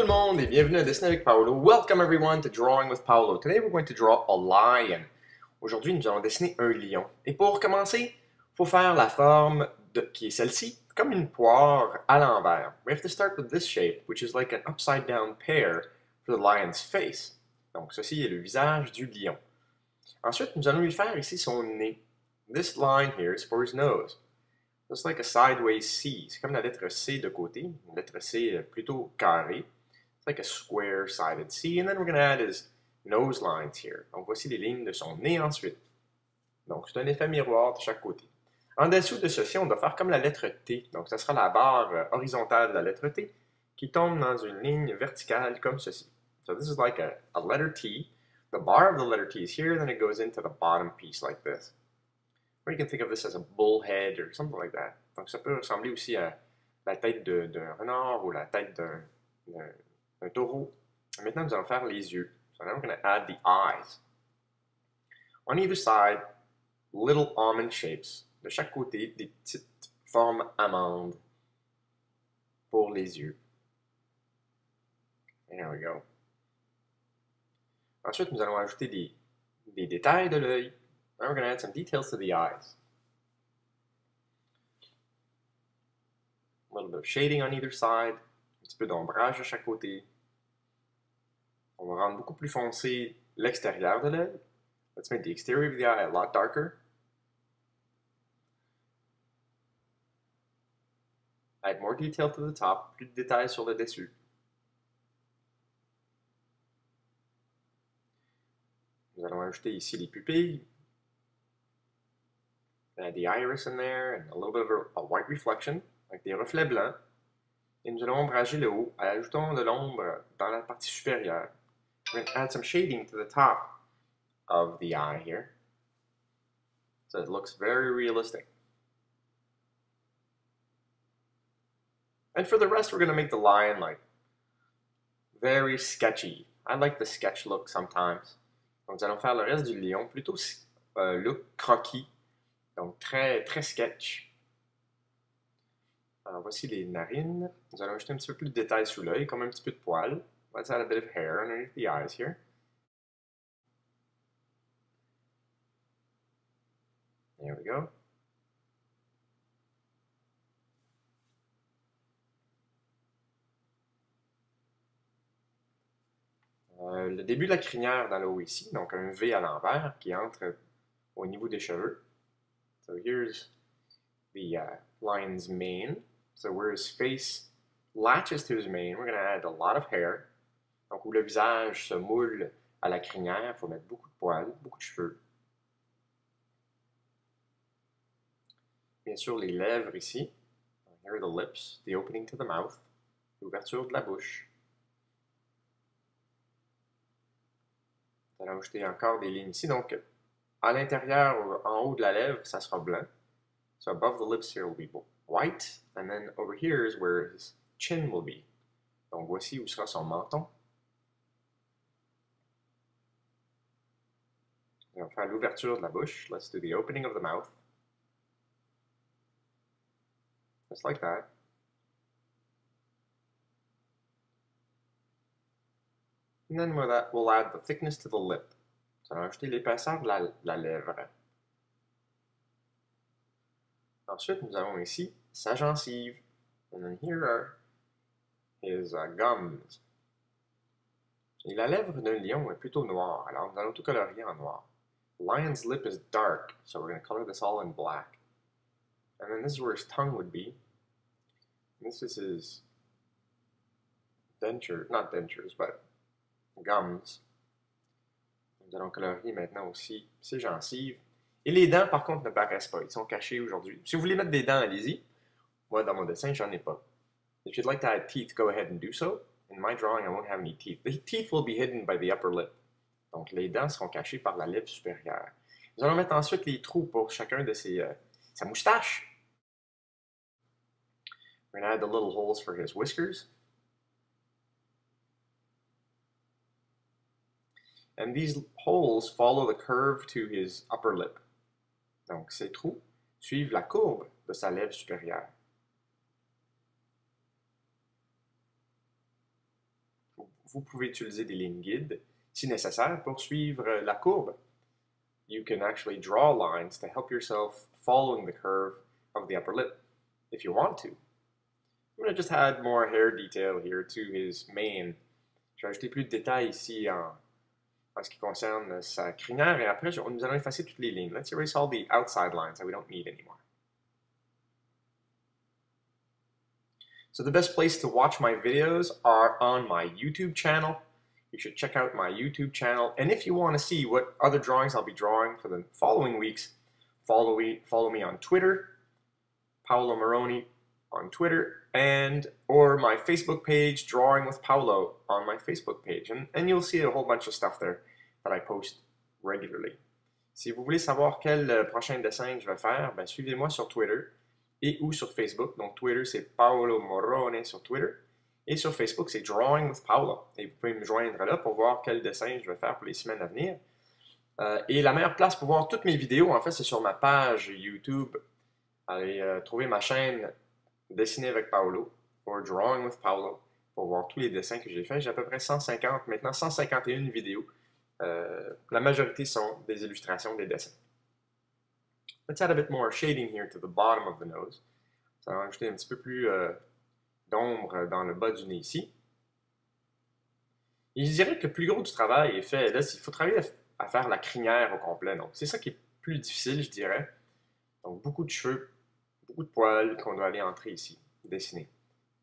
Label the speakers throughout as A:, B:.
A: le monde et bienvenue à Dessiner avec Paolo. Welcome everyone to Drawing with Paolo. Today we're going to draw a lion. Aujourd'hui, nous allons dessiner un lion. Et pour commencer, il faut faire la forme qui est celle-ci, comme une poire à l'envers. We have to start with this shape, which is like an upside down pear for the lion's face. Donc ceci est le visage du lion. Ensuite, nous allons lui faire ici son nez. This line here is for his nose. It's like a sideways C. C'est comme la lettre C de côté, une lettre C plutôt carrée. It's like a square-sided C. And then we're going to add his nose lines here. Donc voici les lignes de son nez ensuite. Donc c'est un effet miroir de chaque côté. En dessous de ceci, on doit faire comme la lettre T. Donc ça sera la barre horizontale de la lettre T qui tombe dans une ligne verticale comme ceci. So this is like a letter T. The bar of the letter T is here, then it goes into the bottom piece like this. Or you can think of this as a bullhead or something like that. Donc ça peut ressembler aussi à la tête d'un renard ou la tête d'un taureau. Maintenant, nous allons faire les yeux. So now we're going to add the eyes. On either side, little almond shapes. De chaque côté, des petites formes amandes pour les yeux. There we go. Ensuite, nous allons ajouter des détails de l'œil. Now we're going to add some details to the eyes. A little bit of shading on either side. Un petit peu d'ombrage de chaque côté. On va rendre beaucoup plus foncé l'extérieur de l'œil. Let's make the exterior of the eye a lot darker. Add more detail to the top. Plus de détails sur le dessus. Nous allons ajouter ici les pupilles. Add the iris in there and a little bit of a white reflection, avec des reflets blancs. Et nous allons ombrager le haut. Ajoutons de l'ombre dans la partie supérieure. We're going to add some shading to the top of the eye here. So it looks very realistic. And for the rest, we're going to make the lion like very sketchy. I like the sketch look sometimes. Donc nous allons faire le reste du lion, plutôt look croquis. Donc, très sketch. Alors, voici les narines. Nous allons ajouter un petit peu plus de détails sous l'œil, comme un petit peu de poils. Let's add a bit of hair underneath the eyes here. There we go. Le début de la crinière dans le haut ici, donc un V à l'envers qui entre au niveau des cheveux. So here's the lion's mane. So where his face latches to his mane, we're going to add a lot of hair. Donc où le visage se moule à la crinière, il faut mettre beaucoup de poils, beaucoup de cheveux. Bien sûr, les lèvres ici. Here are the lips, the opening to the mouth, l'ouverture de la bouche. Nous allons ajouter encore des lignes ici. Donc, à l'intérieur, en haut de la lèvre, ça sera blanc. So above the lips here will be white, and then over here is where his chin will be. Donc voici où sera son menton. On va faire l'ouverture de la bouche. Let's do the opening of the mouth. Just like that. And then we'll add the thickness to the lip. So on va ajouter l'épaisseur de la lèvre. Ensuite, nous avons ici sa gencive. And then here are his gums. Et la lèvre d'un lion est plutôt noire, alors nous allons tout colorier en noir. The lion's lip is dark, so we're going to color this all in black. And then this is where his tongue would be. And this is his not dentures, but gums. Nous allons colorier maintenant aussi ses gencives. Et les dents, par contre, ne paraissent pas. Ils sont cachés aujourd'hui. Si vous voulez mettre des dents, allez-y. Moi, dans mon dessin, j'en ai pas. If you'd like to add teeth, go ahead and do so. In my drawing, I won't have any teeth. The teeth will be hidden by the upper lip. Donc, les dents seront cachées par la lèvre supérieure. Nous allons mettre ensuite les trous pour chacun de sa moustache. We're going to add the little holes for his whiskers. And these holes follow the curve to his upper lip. Donc, ces trous suivent la courbe de sa lèvre supérieure. vous pouvez utiliser des lignes guides si nécessaire pour suivre la courbe. You can actually draw lines to help yourself following the curve of the upper lip if you want to. I'm going to just add more hair detail here to his mane. Je vais ajouter plus de détails ici en ce qui concerne sa crinière et après nous allons effacer toutes les lignes. Let's erase all the outside lines that we don't need anymore. So the best place to watch my videos are on my YouTube channel. You should check out my YouTube channel. And if you want to see what other drawings I'll be drawing for the following weeks, follow me on Twitter, Paolo Moroni on Twitter, or my Facebook page, Drawing with Paolo, on my Facebook page. And you'll see a whole bunch of stuff there that I post regularly. Si vous voulez savoir quel prochain dessin je vais faire, ben suivez-moi sur Twitter et ou sur Facebook. Donc Twitter, c'est Paolo Moroni sur Twitter. Et sur Facebook, c'est Drawing with Paolo. Et vous pouvez me joindre là pour voir quel dessin je vais faire pour les semaines à venir. Et la meilleure place pour voir toutes mes vidéos, en fait, c'est sur ma page YouTube. Allez trouver ma chaîne Dessiner avec Paolo, ou Drawing with Paolo, pour voir tous les dessins que j'ai faits. J'ai à peu près 151 vidéos. La majorité sont des illustrations, des dessins. Let's add a bit more shading here to the bottom of the nose. Ça va ajouter un petit peu plus d'ombre dans le bas du nez ici. Et je dirais que le plus gros du travail est fait. Là, il faut travailler à faire la crinière au complet. Donc, c'est ça qui est plus difficile, je dirais. Donc, beaucoup de cheveux, beaucoup de poils qu'on doit aller entrer ici, dessiner.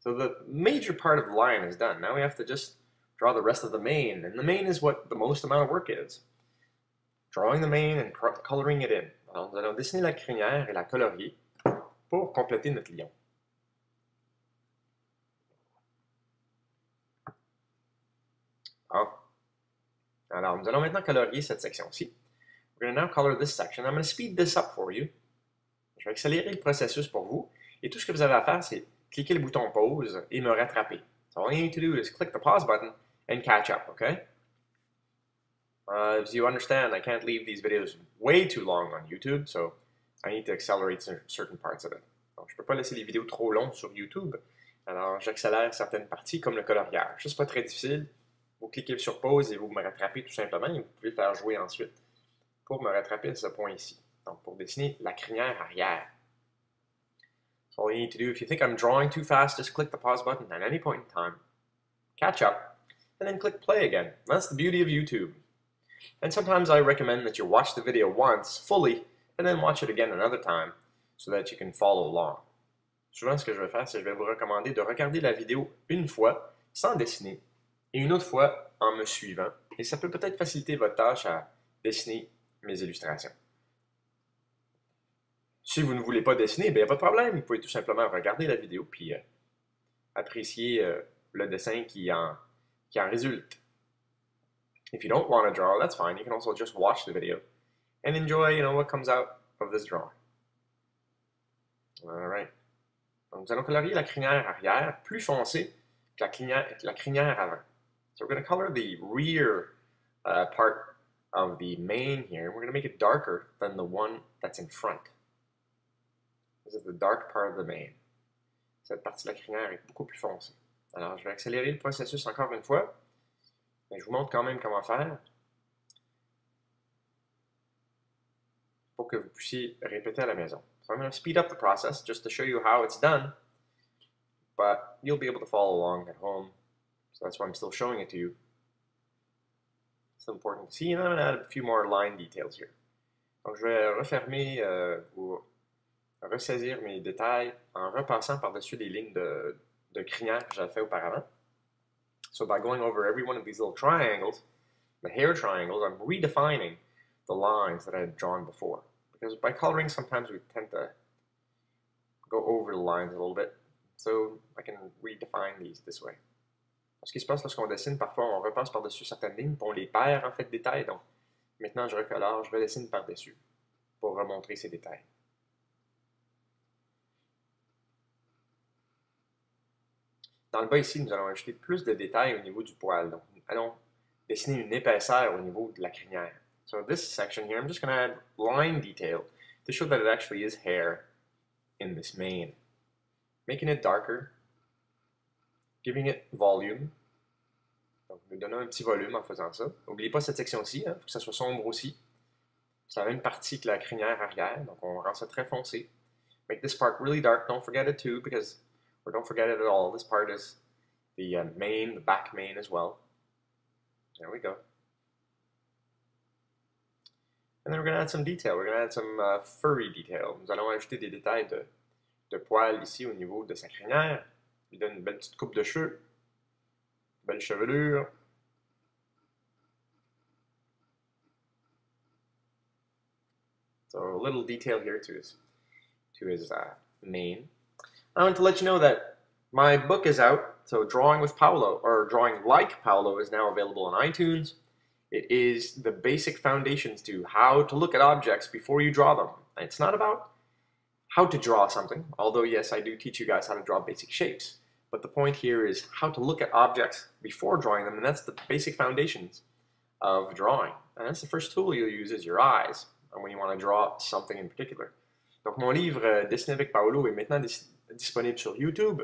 A: So the major part of the line is done. Now we have to just draw the rest of the mane. And the mane is what the most amount of work is. Drawing the mane and coloring it in. Alors, nous allons dessiner la crinière et la colorier pour compléter notre lion. Alors, nous allons maintenant colorier cette section-ci. We're going to now color this section. I'm going to speed this up for you. Je vais accélérer le processus pour vous. Et tout ce que vous avez à faire, c'est cliquer le bouton pause et me rattraper. So all you need to do is click the pause button and catch up, okay? As you understand, I can't leave these videos way too long on YouTube, so I need to accelerate certain parts of it. Donc, je ne peux pas laisser les vidéos trop longues sur YouTube. Alors, j'accélère certaines parties, comme le coloriage. Ça, c'est pas très difficile. Vous cliquez sur pause et vous me rattrapez tout simplement. Et vous pouvez faire jouer ensuite pour me rattraper à ce point ici. Donc, pour dessiner la crinière arrière. So all you need to do, if you think I'm drawing too fast, just click the pause button at any point in time, catch up, and then click play again. That's the beauty of YouTube. And sometimes I recommend that you watch the video once, fully, and then watch it again another time, so that you can follow along. Souvent, ce que je vais faire, c'est que je vais vous recommander de regarder la vidéo une fois, sans dessiner, et une autre fois en me suivant. Et ça peut peut-être faciliter votre tâche à dessiner mes illustrations. Si vous ne voulez pas dessiner, il n'y a pas de problème. Vous pouvez tout simplement regarder la vidéo puis apprécier le dessin qui en résulte. If you don't want to draw, that's fine. You can also just watch the video and enjoy, what comes out of this drawing. All right. Donc, nous allons colorier la crinière arrière plus foncée que la crinière avant. So we're going to color the rear part of the mane here. We're going to make it darker than the one that's in front. This is the dark part of the mane. Cette partie de la crinière est beaucoup plus foncée. Alors, je vais accélérer le processus encore une fois. Mais je vous montre quand même comment faire pour que vous puissiez répéter à la maison. So I'm going to speed up the process just to show you how it's done, but you'll be able to follow along at home. So that's why I'm still showing it to you. It's important to see, and I'm going to add a few more line details here. Donc, je vais refermer ou ressaisir mes détails en repassant par-dessus les lignes de crinière que j'avais fait auparavant. So by going over every one of these little triangles, the hair triangles, I'm redefining the lines that I had drawn before. Because by coloring, sometimes we tend to go over the lines a little bit. So I can redefine these this way. Ce qui se passe lorsqu'on dessine, parfois on repasse par-dessus certaines lignes, puis on les perd en fait de détails. Donc maintenant je recolore, je redessine par-dessus pour remontrer ces détails. Dans le bas ici, nous allons ajouter plus de détails au niveau du poil. Donc, nous allons dessiner une épaisseur au niveau de la crinière. So this section here, I'm just going to add line detail to show that it actually is hair in this mane. Making it darker, giving it volume, Donc, nous donnons un petit volume en faisant ça. N'oubliez pas cette section-ci, il faut que ça soit sombre aussi. C'est la même partie que la crinière arrière, donc on rend ça très foncé. Make this part really dark. Don't forget it too, or don't forget it at all. This part is the mane, the back mane as well. There we go. And then we're going to add some detail. We're going to add some furry detail. Nous allons ajouter des détails de poils ici au niveau de sa crinière. Il donne une belle petite coupe de cheveux, belle chevelure. So a little detail here to his mane. I want to let you know that my book is out. So Drawing with Paolo, or Drawing Like Paolo, is now available on iTunes. It is the basic foundations to how to look at objects before you draw them. It's not about how to draw something, although yes, I do teach you guys how to draw basic shapes. But the point here is how to look at objects before drawing them, and that's the basic foundations of drawing. And that's the first tool you'll use is your eyes, when you want to draw something in particular. Donc mon livre Dessiner avec Paolo est maintenant disponible sur YouTube.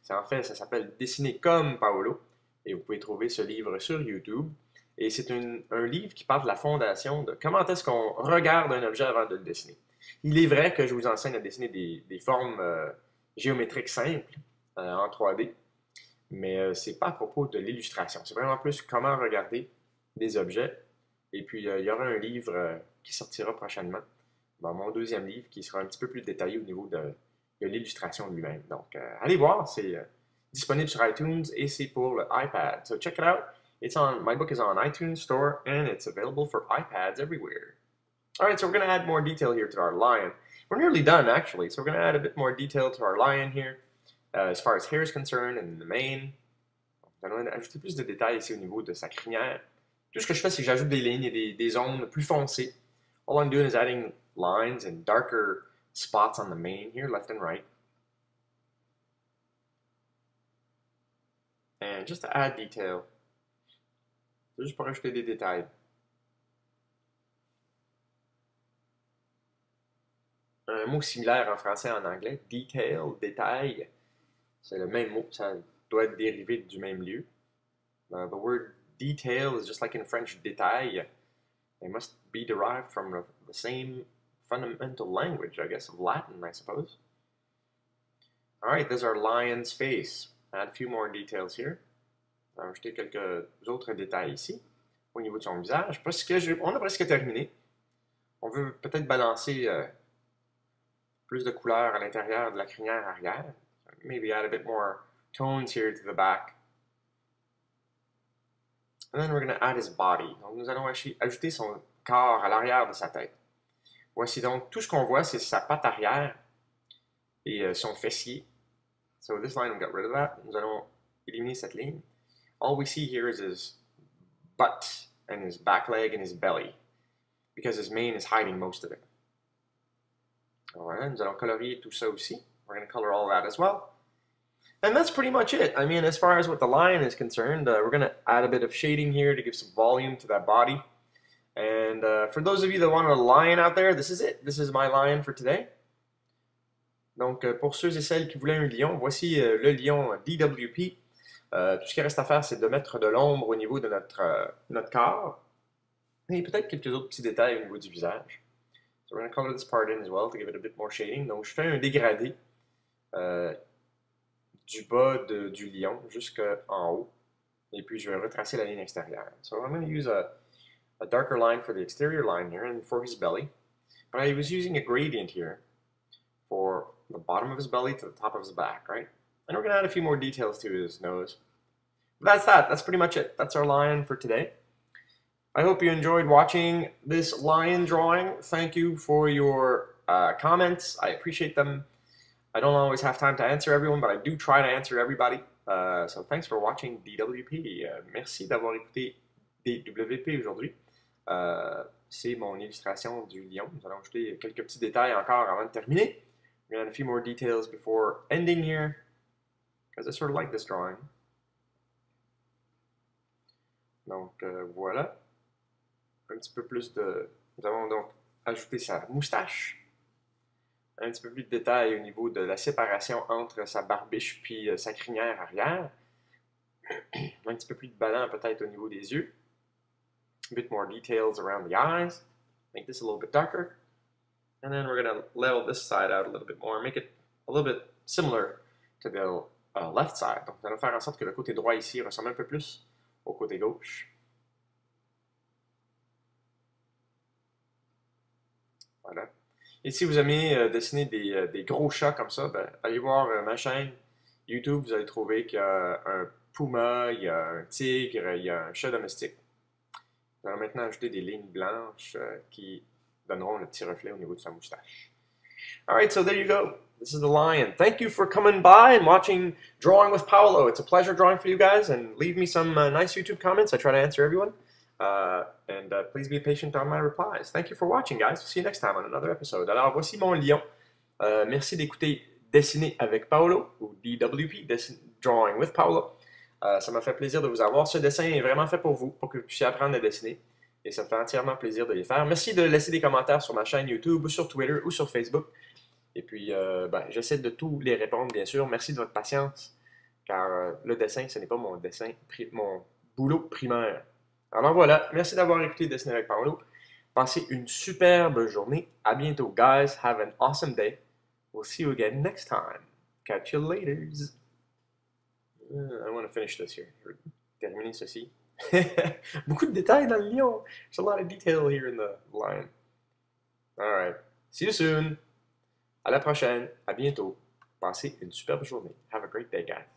A: En fait, ça s'appelle Dessiner comme Paolo, et vous pouvez trouver ce livre sur YouTube. Et c'est un livre qui parle de la fondation de comment est-ce qu'on regarde un objet avant de le dessiner. Il est vrai que je vous enseigne à dessiner des formes géométriques simples en 3D, mais c'est pas à propos de l'illustration. C'est vraiment plus comment regarder des objets. Et puis, il y aura un livre qui sortira prochainement, mon deuxième livre, qui sera un petit peu plus détaillé au niveau de l'illustration lui-même. Donc, allez voir, c'est disponible sur iTunes et c'est pour le iPad. So check it out. My book is on iTunes Store and it's available for iPads everywhere. All right, so we're going to add more detail here to our lion. We're nearly done, actually, so we're going to add a bit more detail to our lion here, as far as hair is concerned and the mane. Nous allons ajouter plus de détails ici au niveau de sa crinière. Tout ce que je fais, c'est que j'ajoute des lignes et des zones plus foncées. All I'm doing is adding lines and darker spots on the mane here, left and right. And just to add detail, c'est juste pour ajouter des détails. Un mot similaire en français et en anglais, detail, détail, c'est le même mot, ça doit être dérivé du même lieu. The word detail is just like in French, détail. They must be derived from the same fundamental language, I guess, of Latin, I suppose. All right, there's our lion's face. Add a few more details here. On va ajouter quelques autres détails ici, au niveau de son visage. On a presque terminé. On veut peut-être balancer plus de couleurs à l'intérieur de la crinière arrière. Maybe add a bit more tones here to the back. And then we're going to add his body. Donc nous allons ajouter son corps à l'arrière de sa tête. Voici donc tout ce qu'on voit, c'est sa patte arrière et son fessier. So this line, we got rid of that. Nous allons éliminer cette ligne. All we see here is his butt and his back leg and his belly, because his mane is hiding most of it. Alright, nous allons colorier tout ça aussi. We're going to color all that as well. And that's pretty much it. I mean, as far as what the lion is concerned, we're going to add a bit of shading here to give some volume to that body. And for those of you that want a lion out there, this is it. This is my lion for today. Donc, pour ceux et celles qui voulaient un lion, voici le lion DWP. Tout ce qu'il reste à faire, c'est de mettre de l'ombre au niveau de notre corps. Et peut-être quelques autres petits détails au niveau du visage. So we're going to color this part in as well to give it a bit more shading. Donc, je fais un dégradé du bas du lion jusqu'en haut. Et puis, je vais retracer la ligne extérieure. So I'm going to use a darker line for the exterior line here and for his belly. But I was using a gradient here for the bottom of his belly to the top of his back, right? And we're going to add a few more details to his nose. But that's that. That's pretty much it. That's our lion for today. I hope you enjoyed watching this lion drawing. Thank you for your comments. I appreciate them. I don't always have time to answer everyone, but I do try to answer everybody. So thanks for watching DWP. Merci d'avoir écouté DWP aujourd'hui. C'est mon illustration du lion. Nous allons ajouter quelques petits détails encore avant de terminer. We're going to add a few more details before ending here, because I sort of like this drawing. Donc voilà. Un petit peu plus de... Nous avons donc ajouté sa moustache. Un petit peu plus de détails au niveau de la séparation entre sa barbiche puis sa crinière arrière. Un petit peu plus de ballon peut-être au niveau des yeux. A bit more details around the eyes. Make this a little bit darker. And then we're going to level this side out a little bit more. Make it a little bit similar to the left side. Donc, nous allons faire en sorte que le côté droit ici ressemble un peu plus au côté gauche. Voilà. Et si vous aimez dessiner des gros chats comme ça, ben, allez voir ma chaîne YouTube. Vous allez trouver qu'il y a un puma, il y a un tigre, il y a un chat domestique. Nous allons maintenant ajouter des lignes blanches qui donneront le petit reflet au niveau de sa moustache. All right, so there you go. This is the lion. Thank you for coming by and watching Drawing with Paolo. It's a pleasure drawing for you guys, and leave me some nice YouTube comments. I try to answer everyone. And please be patient on my replies. Thank you for watching, guys. See you next time on another episode. Alors, voici mon lion. Merci d'écouter Dessiner avec Paolo, ou DWP, Drawing with Paolo. Ça m'a fait plaisir de vous avoir. Ce dessin est vraiment fait pour vous, pour que vous puissiez apprendre à dessiner. Et ça me fait entièrement plaisir de les faire. Merci de laisser des commentaires sur ma chaîne YouTube, ou sur Twitter, ou sur Facebook. Et puis, j'essaie de tous les répondre, bien sûr. Merci de votre patience, car le dessin, ce n'est pas mon dessin, mon boulot primaire. Alors voilà, merci d'avoir écouté Dessiner avec Paolo. Passez une superbe journée. À bientôt, guys. Have an awesome day. We'll see you again next time. Catch you later. I want to finish this here. Terminer ceci. Beaucoup de détails dans le lion. There's a lot of detail here in the lion. All right. See you soon. À la prochaine. À bientôt. Passez une superbe journée. Have a great day, guys.